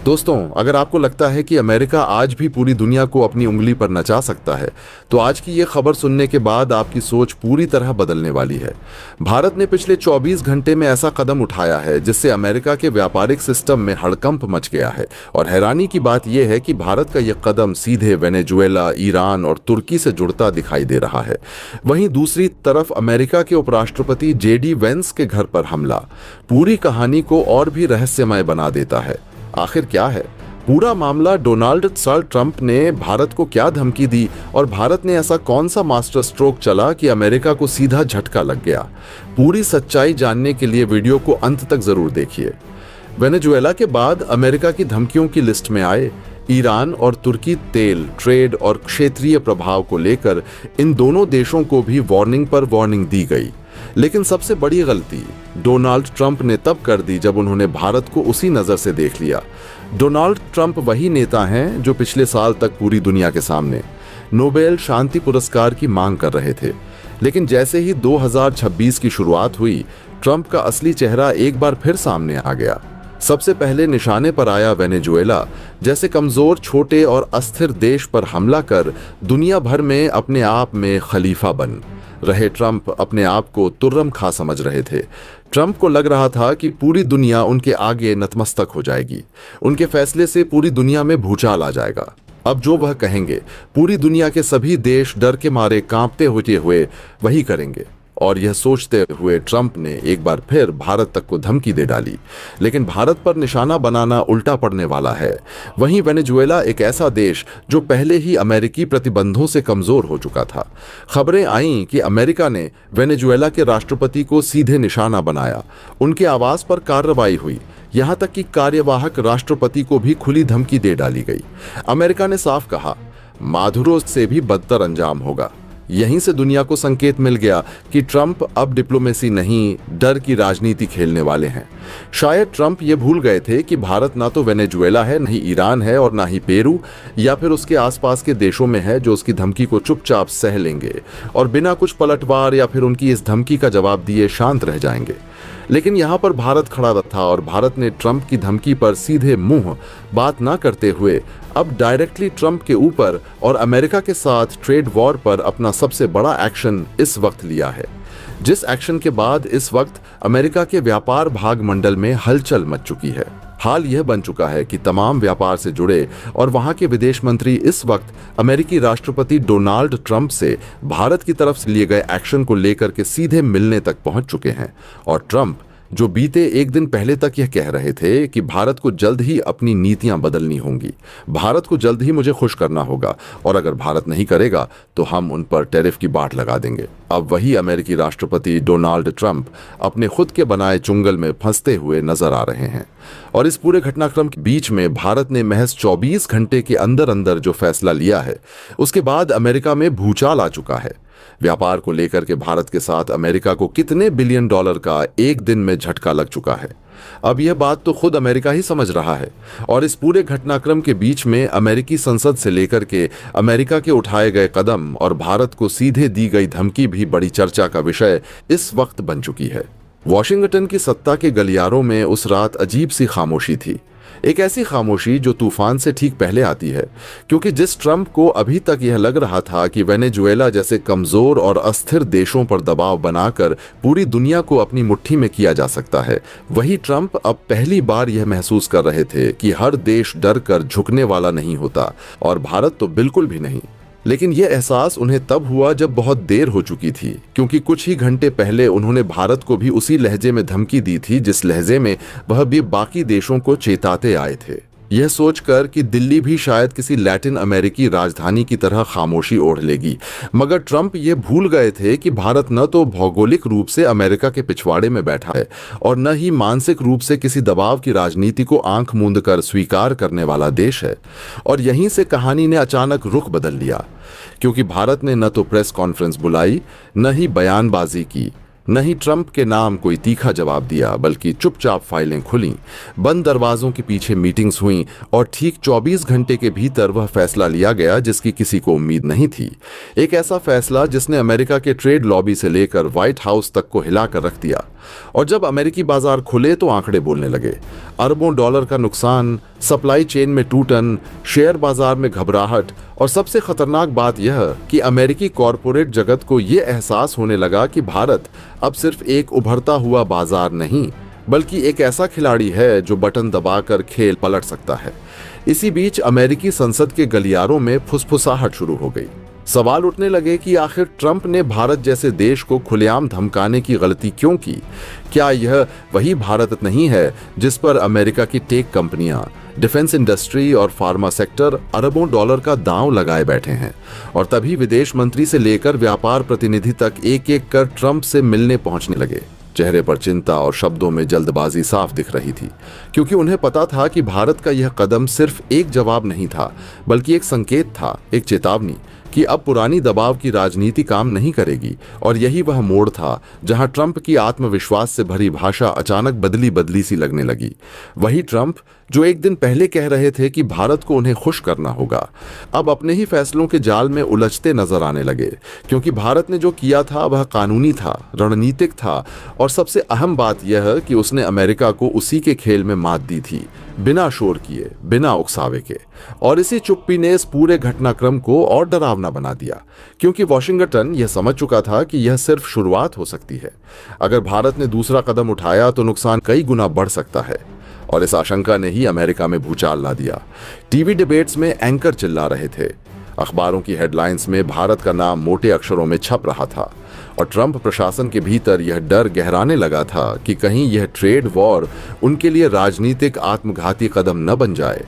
दोस्तों, अगर आपको लगता है कि अमेरिका आज भी पूरी दुनिया को अपनी उंगली पर नचा सकता है, तो आज की ये खबर सुनने के बाद आपकी सोच पूरी तरह बदलने वाली है। भारत ने पिछले 24 घंटे में ऐसा कदम उठाया है जिससे अमेरिका के व्यापारिक सिस्टम में हड़कंप मच गया है। और हैरानी की बात यह है कि भारत का यह कदम सीधे वेनेजुएला, ईरान और तुर्की से जुड़ता दिखाई दे रहा है। वहीं दूसरी तरफ अमेरिका के उपराष्ट्रपति JD वेंस के घर पर हमला पूरी कहानी को और भी रहस्यमय बना देता है। आखिर क्या है पूरा मामला? डोनाल्ड ट्रंप ने भारत को क्या धमकी दी और भारत ने ऐसा कौन सा मास्टर स्ट्रोक चला कि अमेरिका को सीधा झटका लग गया? पूरी सच्चाई जानने के लिए वीडियो को अंत तक जरूर देखिए। वेनेजुएला के बाद अमेरिका की धमकियों की लिस्ट में आए ईरान और तुर्की। तेल, ट्रेड और क्षेत्रीय प्रभाव को लेकर इन दोनों देशों को भी वार्निंग पर वार्निंग दी गई। लेकिन सबसे बड़ी गलती डोनाल्ड ट्रंप ने तब कर दी जब उन्होंने भारत को उसी नजर से देख लिया। डोनाल्ड ट्रंप वही नेता हैं जो पिछले साल तक पूरी दुनिया के सामने नोबेल शांति पुरस्कार की मांग कर रहे थे। लेकिन जैसे ही 2026 की शुरुआत हुई, ट्रंप का असली चेहरा एक बार फिर सामने आ गया। सबसे पहले निशाने पर आया वेनेजुएला जैसे कमजोर, छोटे और अस्थिर देश पर हमला कर दुनिया भर में अपने आप में खलीफा बन रहे ट्रंप अपने आप को तुर्रम खा समझ रहे थे। ट्रंप को लग रहा था कि पूरी दुनिया उनके आगे नतमस्तक हो जाएगी, उनके फैसले से पूरी दुनिया में भूचाल आ जाएगा। अब जो वह कहेंगे पूरी दुनिया के सभी देश डर के मारे कांपते होते हुए वही करेंगे। और यह सोचते हुए ट्रंप ने एक बार फिर भारत तक को धमकी दे डाली। लेकिन भारत पर निशाना बनाना उल्टा पड़ने वाला है। वहीं वेनेजुएला एक ऐसा देश जो पहले ही अमेरिकी प्रतिबंधों से कमजोर हो चुका था। खबरें आईं कि अमेरिका ने वेनेजुएला के राष्ट्रपति को सीधे निशाना बनाया, उनके आवास पर कार्रवाई हुई, यहां तक कि कार्यवाहक राष्ट्रपति को भी खुली धमकी दे डाली गई। अमेरिका ने साफ कहा, माधुरो से भी बदतर अंजाम होगा। यहीं से दुनिया को संकेत मिल गया कि ट्रंप अब डिप्लोमेसी नहीं, डर की राजनीति खेलने वाले हैं। शायद ट्रंप ये भूल गए थे कि भारत ना तो वेनेजुएला है, नहीं ईरान है और ना ही पेरू या फिर उसके आसपास के देशों में है जो उसकी धमकी को चुपचाप सह लेंगे और बिना कुछ पलटवार या फिर उनकी इस धमकी का जवाब दिए शांत रह जाएंगे। लेकिन यहाँ पर भारत खड़ा था और भारत ने ट्रंप की धमकी पर सीधे मुंह बात ना करते हुए अब डायरेक्टली ट्रंप के ऊपर और अमेरिका के साथ ट्रेड वॉर पर अपना सबसे बड़ा एक्शन इस वक्त लिया है, जिस एक्शन के बाद इस वक्त अमेरिका के व्यापार भाग मंडल में हलचल मच चुकी है। हाल यह बन चुका है कि तमाम व्यापार से जुड़े और वहां के विदेश मंत्री इस वक्त अमेरिकी राष्ट्रपति डोनाल्ड ट्रंप से भारत की तरफ से लिए गए एक्शन को लेकर के सीधे मिलने तक पहुंच चुके हैं। और ट्रंप जो बीते एक दिन पहले तक यह कह रहे थे कि भारत को जल्द ही अपनी नीतियां बदलनी होंगी, भारत को जल्द ही मुझे खुश करना होगा और अगर भारत नहीं करेगा तो हम उन पर टैरिफ की बाट लगा देंगे, अब वही अमेरिकी राष्ट्रपति डोनाल्ड ट्रंप अपने खुद के बनाए चुंगल में फंसते हुए नजर आ रहे हैं। और इस पूरे घटनाक्रम के बीच में भारत ने महज 24 घंटे के अंदर अंदर जो फैसला लिया है, उसके बाद अमेरिका में भूचाल आ चुका है। व्यापार को लेकर के भारत के साथ अमेरिका को कितने बिलियन डॉलर का एक दिन में झटका लग चुका है, अब यह बात तो खुद अमेरिका ही समझ रहा है। और इस पूरे घटनाक्रम के बीच में अमेरिकी संसद से लेकर के अमेरिका के उठाए गए कदम और भारत को सीधे दी गई धमकी भी बड़ी चर्चा का विषय इस वक्त बन चुकी है। वॉशिंगटन की सत्ता के गलियारों में उस रात अजीब सी खामोशी थी, एक ऐसी खामोशी जो तूफान से ठीक पहले आती है, क्योंकि जिस ट्रंप को अभी तक यह लग रहा था कि वेनेजुएला जैसे कमजोर और अस्थिर देशों पर दबाव बनाकर पूरी दुनिया को अपनी मुट्ठी में किया जा सकता है, वही ट्रंप अब पहली बार यह महसूस कर रहे थे कि हर देश डर कर झुकने वाला नहीं होता और भारत तो बिल्कुल भी नहीं। लेकिन यह एहसास उन्हें तब हुआ जब बहुत देर हो चुकी थी, क्योंकि कुछ ही घंटे पहले उन्होंने भारत को भी उसी लहजे में धमकी दी थी जिस लहजे में वह भी बाकी देशों को चेताते आए थे, यह सोचकर कि दिल्ली भी शायद किसी लैटिन अमेरिकी राजधानी की तरह खामोशी ओढ़ लेगी। मगर ट्रंप ये भूल गए थे कि भारत न तो भौगोलिक रूप से अमेरिका के पिछवाड़े में बैठा है और न ही मानसिक रूप से किसी दबाव की राजनीति को आंख मूंद कर स्वीकार करने वाला देश है। और यहीं से कहानी ने अचानक रुख बदल लिया, क्योंकि भारत ने न तो प्रेस कॉन्फ्रेंस बुलाई, न ही बयानबाजी की, न ही ट्रंप के नाम कोई तीखा जवाब दिया, बल्कि चुपचाप फाइलें खुलीं, बंद दरवाजों के पीछे मीटिंग्स हुईं और ठीक 24 घंटे के भीतर वह फैसला लिया गया जिसकी किसी को उम्मीद नहीं थी। एक ऐसा फैसला जिसने अमेरिका के ट्रेड लॉबी से लेकर व्हाइट हाउस तक को हिलाकर रख दिया। और जब अमेरिकी बाजार खुले तो आंकड़े बोलने लगे। अरबों डॉलर का नुकसान, सप्लाई चेन में टूटन, शेयर बाजार में घबराहट और सबसे खतरनाक बात यह कि अमेरिकी कॉरपोरेट जगत को यह एहसास होने लगा कि भारत अब सिर्फ एक उभरता हुआ बाजार नहीं बल्कि एक ऐसा खिलाड़ी है जो बटन दबाकर खेल पलट सकता है। इसी बीच अमेरिकी संसद के गलियारों में फुसफुसाहट शुरू हो गई। सवाल उठने लगे कि आखिर ट्रंप ने भारत जैसे देश को खुलेआम धमकाने की गलती क्यों की? क्या यह वही भारत नहीं है जिस पर अमेरिका की टेक कंपनियां, डिफेंस इंडस्ट्री और फार्मा सेक्टर अरबों डॉलर का दांव लगाए बैठे हैं? और तभी विदेश मंत्री से लेकर व्यापार प्रतिनिधि तक एक एक कर ट्रंप से मिलने पहुंचने लगे। चेहरे पर चिंता और शब्दों में जल्दबाजी साफ दिख रही थी, क्योंकि उन्हें पता था कि भारत का यह कदम सिर्फ एक जवाब नहीं था बल्कि एक संकेत था, एक चेतावनी कि अब पुरानी दबाव की राजनीति काम नहीं करेगी। और यही वह मोड़ था जहां ट्रंप की आत्मविश्वास से भरी भाषा अचानक बदली बदली सी लगने लगी। वही ट्रंप जो एक दिन पहले कह रहे थे कि भारत को उन्हें खुश करना होगा, अब अपने ही फैसलों के जाल में उलझते नजर आने लगे, क्योंकि भारत ने जो किया था वह कानूनी था, रणनीतिक था और सबसे अहम बात यह कि उसने अमेरिका को उसी के खेल में मात दी थी, बिना शोर किए, बिना उकसावे के। और इसी चुप्पी ने इस पूरे घटनाक्रम को और डरावना बना दिया, क्योंकि वॉशिंगटन यह समझ चुका था कि यह सिर्फ शुरुआत हो सकती है। अगर भारत ने दूसरा कदम उठाया तो नुकसान कई गुना बढ़ सकता है। और इस आशंका ने ही अमेरिका में भूचाल ला दिया। टीवी डिबेट्स में एंकर चिल्ला रहे थे, अखबारों की हेडलाइंस में भारत का नाम मोटे अक्षरों में छप रहा था और ट्रंप प्रशासन के भीतर यह डर गहराने लगा था कि कहीं यह ट्रेड वॉर उनके लिए राजनीतिक आत्मघाती कदम न बन जाए,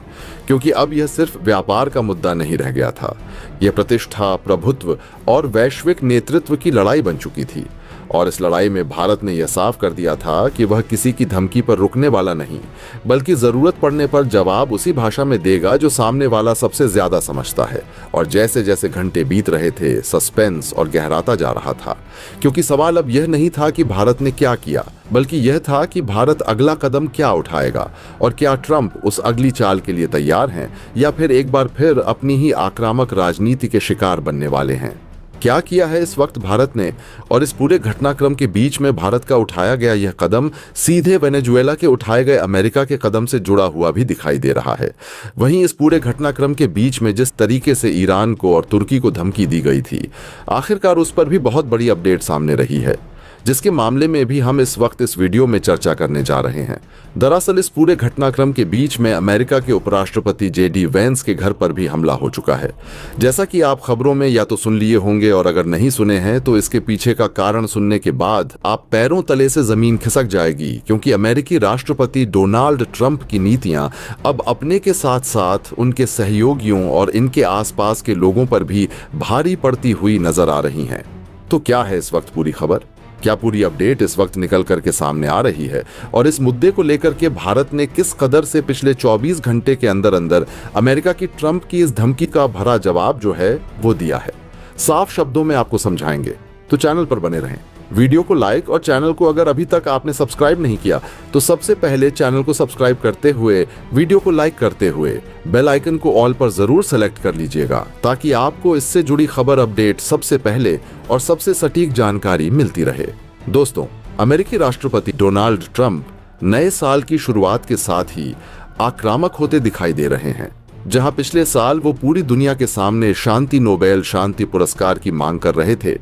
क्योंकि अब यह सिर्फ व्यापार का मुद्दा नहीं रह गया था। यह प्रतिष्ठा, प्रभुत्व और वैश्विक नेतृत्व की लड़ाई बन चुकी थी। और इस लड़ाई में भारत ने यह साफ कर दिया था कि वह किसी की धमकी पर रुकने वाला नहीं, बल्कि जरूरत पड़ने पर जवाब उसी भाषा में देगा जो सामने वाला सबसे ज्यादा समझता है। और जैसे जैसे घंटे बीत रहे थे, सस्पेंस और गहराता जा रहा था, क्योंकि सवाल अब यह नहीं था कि भारत ने क्या किया, बल्कि यह था कि भारत अगला कदम क्या उठाएगा और क्या ट्रंप उस अगली चाल के लिए तैयार हैं या फिर एक बार फिर अपनी ही आक्रामक राजनीति के शिकार बनने वाले हैं। क्या किया है इस वक्त भारत ने? और इस पूरे घटनाक्रम के बीच में भारत का उठाया गया यह कदम सीधे वेनेजुएला के उठाए गए अमेरिका के कदम से जुड़ा हुआ भी दिखाई दे रहा है। वहीं इस पूरे घटनाक्रम के बीच में जिस तरीके से ईरान को और तुर्की को धमकी दी गई थी, आखिरकार उस पर भी बहुत बड़ी अपडेट सामने रही है, जिसके मामले में भी हम इस वक्त इस वीडियो में चर्चा करने जा रहे हैं। दरअसल इस पूरे घटनाक्रम के बीच में अमेरिका के उपराष्ट्रपति JD वैंस के घर पर भी हमला हो चुका है। जैसा कि आप खबरों में या तो सुन लिए होंगे और अगर नहीं सुने हैं तो इसके पीछे का कारण सुनने के बाद आप पैरों तले से जमीन खिसक जाएगी, क्योंकि अमेरिकी राष्ट्रपति डोनाल्ड ट्रंप की नीतियां अब अपने के साथ साथ उनके सहयोगियों और इनके आसपास के लोगों पर भी भारी पड़ती हुई नजर आ रही हैं। तो क्या है इस वक्त पूरी खबर? क्या पूरी अपडेट इस वक्त निकल करके सामने आ रही है? और इस मुद्दे को लेकर के भारत ने किस कदर से पिछले 24 घंटे के अंदर अंदर अमेरिका की ट्रंप की इस धमकी का भरा जवाब जो है वो दिया है, साफ शब्दों में आपको समझाएंगे। तो चैनल पर बने रहें, वीडियो को लाइक और चैनल को अगर अभी तक आपने सब्सक्राइब नहीं किया तो सबसे पहले चैनल को सब्सक्राइब करते हुए, वीडियो को लाइक करते हुए बेल आइकन को ऑल पर जरूर सेलेक्ट कर लीजिएगा, ताकि आपको इससे जुड़ी खबर अपडेट सबसे पहले और सबसे सटीक जानकारी मिलती रहे। दोस्तों, अमेरिकी राष्ट्रपति डोनाल्ड ट्रंप नए साल की शुरुआत के साथ ही आक्रामक होते दिखाई दे रहे हैं। जहां पिछले साल वो पूरी दुनिया के सामने शांति नोबेल शांति पुरस्कार की मांग कर रहे थे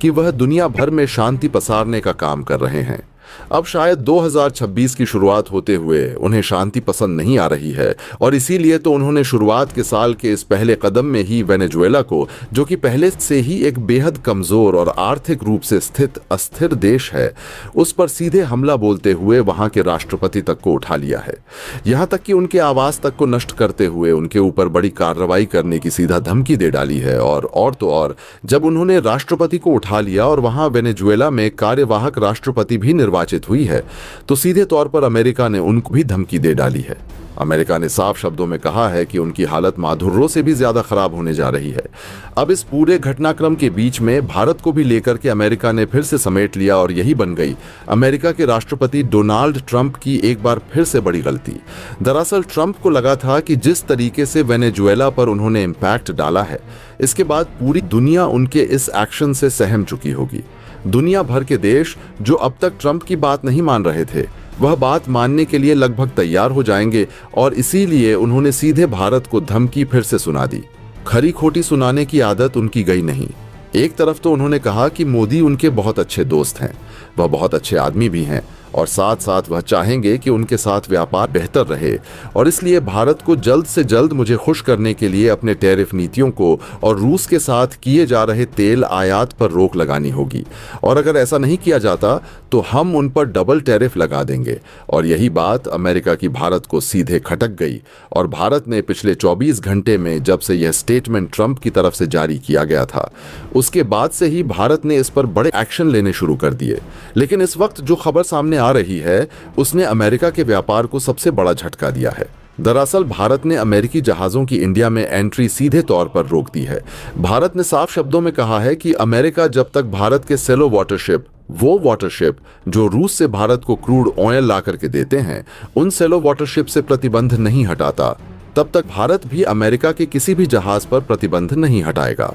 कि वह दुनिया भर में शांति पसारने का काम कर रहे हैं, अब शायद 2026 की शुरुआत होते हुए उन्हें शांति पसंद नहीं आ रही है। और इसीलिए तो उन्होंने शुरुआत के साल के इस पहले कदम में ही वेनेजुएला को, जो कि पहले से ही एक बेहद कमजोर और आर्थिक रूप से स्थित अस्थिर देश है, उस पर सीधे हमला बोलते हुए वहां के राष्ट्रपति तक को उठा लिया है। यहां तक कि उनके आवास तक को नष्ट करते हुए उनके ऊपर बड़ी कार्रवाई करने की सीधा धमकी दे डाली है। और तो और जब उन्होंने राष्ट्रपति को उठा लिया और वहां वेनेजुएला में कार्यवाहक राष्ट्रपति भी निर्वाचित हुई है, तो सीधे तौर पर अमेरिका ने उनको भी धमकी दे डाली है। अमेरिका ने साफ शब्दों में कहा है कि उनकी हालत माधुर्यों से भी ज्यादा खराब होने जा रही है। अब इस पूरे घटनाक्रम के बीच में भारत को भी लेकर के अमेरिका ने फिर से समेट लिया और यही बन गई अमेरिका के राष्ट्रपति डोनाल्ड ट्रंप की एक बार फिर से बड़ी गलती। दरअसल ट्रंप को लगा था कि जिस तरीके से वेनेजुएला पर उन्होंने इम्पैक्ट डाला है, इसके बाद पूरी दुनिया उनके इस एक्शन से सहम चुकी होगी। दुनिया भर के देश जो अब तक ट्रंप की बात नहीं मान रहे थे, वह बात मानने के लिए लगभग तैयार हो जाएंगे और इसीलिए उन्होंने सीधे भारत को धमकी फिर से सुना दी। खरी खोटी सुनाने की आदत उनकी गई नहीं। एक तरफ तो उन्होंने कहा कि मोदी उनके बहुत अच्छे दोस्त हैं, वह बहुत अच्छे आदमी भी हैं और साथ साथ वह चाहेंगे कि उनके साथ व्यापार बेहतर रहे और इसलिए भारत को जल्द से जल्द मुझे खुश करने के लिए अपने टैरिफ नीतियों को और रूस के साथ किए जा रहे तेल आयात पर रोक लगानी होगी और अगर ऐसा नहीं किया जाता तो हम उन पर डबल टैरिफ लगा देंगे। और यही बात अमेरिका की भारत को सीधे खटक गई और भारत ने पिछले 24 घंटे में जब से यह स्टेटमेंट ट्रंप की तरफ से जारी किया गया था उसके बाद से ही भारत ने इस पर बड़े एक्शन लेने शुरू कर दिए। लेकिन इस वक्त जो खबर सामने आ रही है उसने अमेरिका के व्यापार को सबसे बड़ा झटका दिया है। दरअसल भारत ने अमेरिकी जहाजों की इंडिया में एंट्री सीधे तौर पर रोक दी है। भारत ने साफ शब्दों में कहा है कि अमेरिका जब तक भारत के सेलो वाटरशिप, वो वाटरशिप जो रूस से भारत को क्रूड ऑयल ला करके देते हैं, उन सेलो वाटरशिप से प्रतिबंध नहीं हटाता तब तक भारत भी अमेरिका के किसी भी जहाज पर प्रतिबंध नहीं हटाएगा।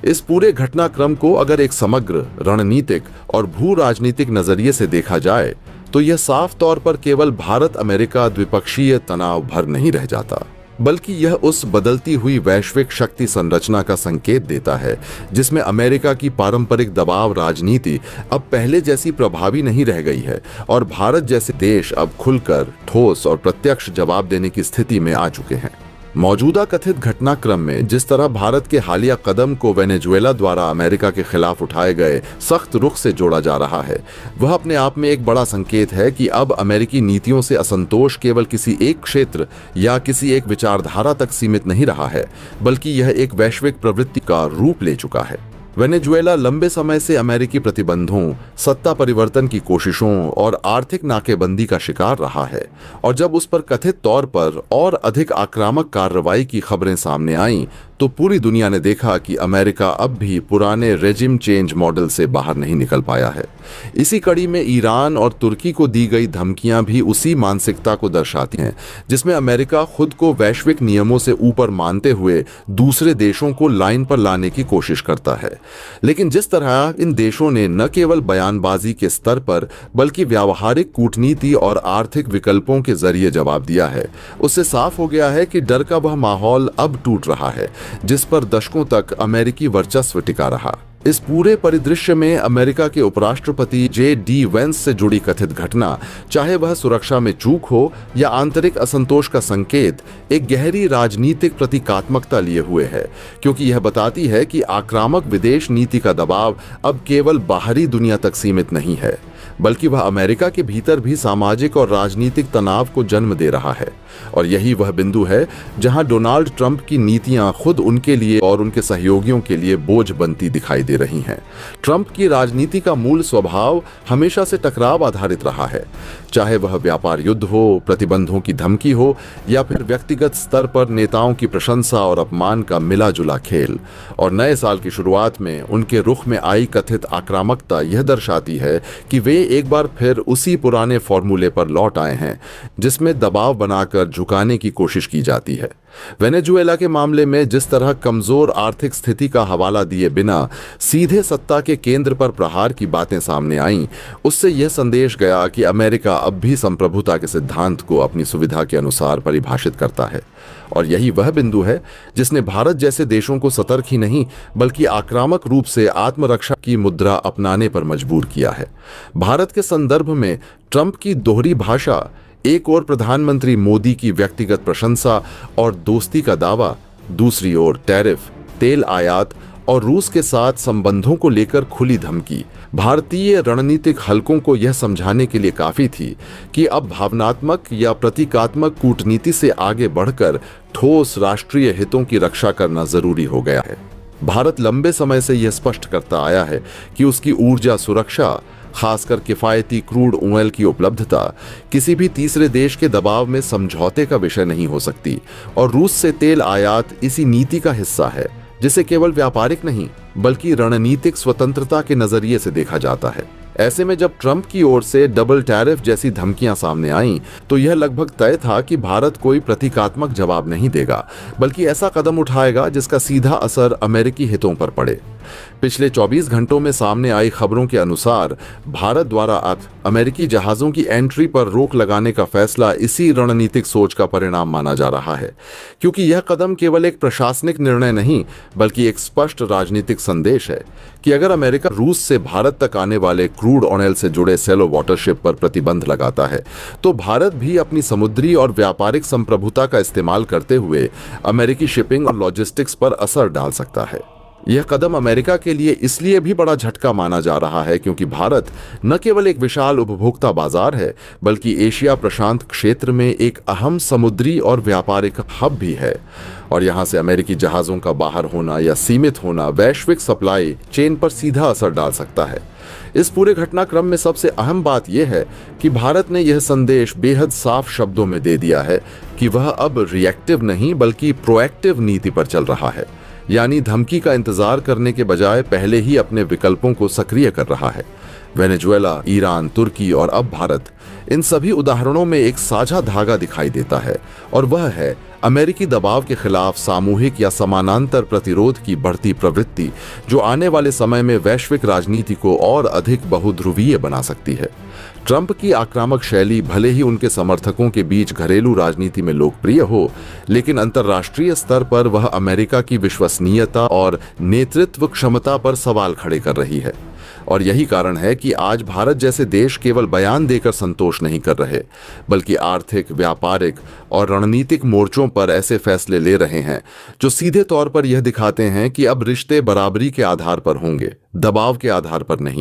इस पूरे घटनाक्रम को अगर एक समग्र रणनीतिक और भू राजनीतिक नजरिए से देखा जाए तो यह साफ तौर पर केवल भारत अमेरिका द्विपक्षीय तनाव भर नहीं रह जाता, बल्कि यह उस बदलती हुई वैश्विक शक्ति संरचना का संकेत देता है जिसमें अमेरिका की पारंपरिक दबाव राजनीति अब पहले जैसी प्रभावी नहीं रह गई है और भारत जैसे देश अब खुलकर ठोस और प्रत्यक्ष जवाब देने की स्थिति में आ चुके हैं। मौजूदा कथित घटनाक्रम में जिस तरह भारत के हालिया कदम को वेनेजुएला द्वारा अमेरिका के खिलाफ उठाए गए सख्त रुख से जोड़ा जा रहा है, वह अपने आप में एक बड़ा संकेत है कि अब अमेरिकी नीतियों से असंतोष केवल किसी एक क्षेत्र या किसी एक विचारधारा तक सीमित नहीं रहा है, बल्कि यह एक वैश्विक प्रवृत्ति का रूप ले चुका है। वेनेजुएला लंबे समय से अमेरिकी प्रतिबंधों, सत्ता परिवर्तन की कोशिशों और आर्थिक नाकेबंदी का शिकार रहा है और जब उस पर कथित तौर पर और अधिक आक्रामक कार्रवाई की खबरें सामने आईं तो पूरी दुनिया ने देखा कि अमेरिका अब भी पुराने रेजिम चेंज मॉडल से बाहर नहीं निकल पाया है। इसी कड़ी में ईरान और तुर्की को दी गई धमकियां भी उसी मानसिकता को दर्शाती हैं जिसमें अमेरिका खुद को वैश्विक नियमों से ऊपर मानते हुए दूसरे देशों को लाइन पर लाने की कोशिश करता है। लेकिन जिस तरह इन देशों ने न केवल बयानबाजी के स्तर पर बल्कि व्यावहारिक कूटनीति और आर्थिक विकल्पों के जरिए जवाब दिया है, उससे साफ हो गया है कि डर का वह माहौल अब टूट रहा है जिस पर दशकों तक अमेरिकी वर्चस्व टिका रहा। इस पूरे परिदृश्य में अमेरिका के उपराष्ट्रपति जे.डी. वेंस से जुड़ी कथित घटना, चाहे वह सुरक्षा में चूक हो या आंतरिक असंतोष का संकेत, एक गहरी राजनीतिक प्रतीकात्मकता लिए हुए है, क्योंकि यह बताती है कि आक्रामक विदेश नीति का दबाव अब केवल बाहरी दुनिया तक सीमित नहीं है, बल्कि वह अमेरिका के भीतर भी सामाजिक और राजनीतिक तनाव को जन्म दे रहा है। और यही वह बिंदु है जहां डोनाल्ड ट्रंप की नीतियां खुद उनके लिए और उनके सहयोगियों के लिए बोझ बनती दिखाई दे रही हैं। ट्रंप की राजनीति का मूल स्वभाव हमेशा से टकराव आधारित रहा है, चाहे वह व्यापार युद्ध हो, प्रतिबंधों की धमकी हो या फिर व्यक्तिगत स्तर पर नेताओं की प्रशंसा और अपमान का मिला जुला खेल। और नए साल की शुरुआत में उनके रुख में आई कथित आक्रामकता यह दर्शाती है कि वे एक बार फिर उसी पुराने फॉर्मूले पर लौट आए हैं जिसमें दबाव बनाकर झुकाने की कोशिश की जाती है। वेनेजुएला के मामले में जिस तरह कमजोर आर्थिक स्थिति का हवाला दिए बिना सीधे सत्ता के केंद्र पर प्रहार की बातें सामने आईं, उससे यह संदेश गया कि अमेरिका अब भी संप्रभुता के सिद्धांत को अपनी सुविधा के अनुसार परिभाषित करता है। और यही वह बिंदु है जिसने भारत जैसे देशों को सतर्क ही नहीं बल्कि आक्रामक रूप से आत्मरक्षा की मुद्रा अपनाने पर मजबूर किया है। भारत के संदर्भ में ट्रंप की दोहरी भाषा, एक ओर प्रधानमंत्री मोदी की व्यक्तिगत प्रशंसा और दोस्ती का दावा, दूसरी ओर टैरिफ, तेल आयात और रूस के साथ संबंधों को लेकर खुली धमकी, भारतीय रणनीतिक हलकों को यह समझाने के लिए काफी थी कि अब भावनात्मक या प्रतीकात्मक कूटनीति से आगे बढ़कर ठोस राष्ट्रीय हितों की रक्षा करना जरूरी हो गया है। भारत लंबे समय से यह स्पष्ट करता आया है कि उसकी ऊर्जा सुरक्षा, खासकर किफायती क्रूड ऑयल की उपलब्धता, किसी भी तीसरे देश के दबाव में समझौते का विषय नहीं हो सकती और रूस से तेल आयात इसी नीति का हिस्सा है जिसे केवल व्यापारिक नहीं बल्कि रणनीतिक स्वतंत्रता के नजरिए से देखा जाता है। ऐसे में जब ट्रंप की ओर से डबल टैरिफ जैसी धमकियां सामने आईं, तो यह लगभग तय था कि भारत कोई प्रतीकात्मक जवाब नहीं देगा बल्कि ऐसा कदम उठाएगा जिसका सीधा असर अमेरिकी हितों पर पड़े। पिछले 24 घंटों में सामने आई खबरों के अनुसार भारत द्वारा अमेरिकी जहाजों की एंट्री पर रोक लगाने का फैसला इसी रणनीतिक सोच का परिणाम माना जा रहा है, क्योंकि यह कदम केवल एक प्रशासनिक निर्णय नहीं बल्कि एक स्पष्ट राजनीतिक संदेश है कि अगर अमेरिका रूस से भारत तक आने वाले क्रूड ऑयल से जुड़े सेलो वाटरशिप पर प्रतिबंध लगाता है तो भारत भी अपनी समुद्री और व्यापारिक संप्रभुता का इस्तेमाल करते हुए अमेरिकी शिपिंग और लॉजिस्टिक्स पर असर डाल सकता है। यह कदम अमेरिका के लिए इसलिए भी बड़ा झटका माना जा रहा है क्योंकि भारत न केवल एक विशाल उपभोक्ता बाजार है बल्कि एशिया प्रशांत क्षेत्र में एक अहम समुद्री और व्यापारिक हब भी है, और यहां से अमेरिकी जहाजों का बाहर होना या सीमित होना वैश्विक सप्लाई चेन पर सीधा असर डाल सकता है। इस पूरे घटनाक्रम में सबसे अहम बात यह है कि भारत ने यह संदेश बेहद साफ शब्दों में दे दिया है कि वह अब रिएक्टिव नहीं बल्कि प्रोएक्टिव नीति पर चल रहा है, यानी धमकी का इंतजार करने के बजाय पहले ही अपने विकल्पों को सक्रिय कर रहा है। वेनेजुएला, ईरान, तुर्की और अब भारत, इन सभी उदाहरणों में एक साझा धागा दिखाई देता है और वह है अमेरिकी दबाव के खिलाफ सामूहिक या समानांतर प्रतिरोध की बढ़ती प्रवृत्ति, जो आने वाले समय में वैश्विक राजनीति को और अधिक बहुध्रुवीय बना सकती है। ट्रंप की आक्रामक शैली भले ही उनके समर्थकों के बीच घरेलू राजनीति में लोकप्रिय हो, लेकिन अंतर्राष्ट्रीय स्तर पर वह अमेरिका की विश्वसनीयता और नेतृत्व क्षमता पर सवाल खड़े कर रही है। और यही कारण है कि आज भारत जैसे देश केवल बयान देकर संतोष नहीं कर रहे बल्कि आर्थिक, व्यापारिक और रणनीतिक मोर्चों पर ऐसे फैसले ले रहे हैं जो सीधे तौर पर यह दिखाते हैं कि अब रिश्ते बराबरी के आधार पर होंगे, दबाव के आधार पर नहीं।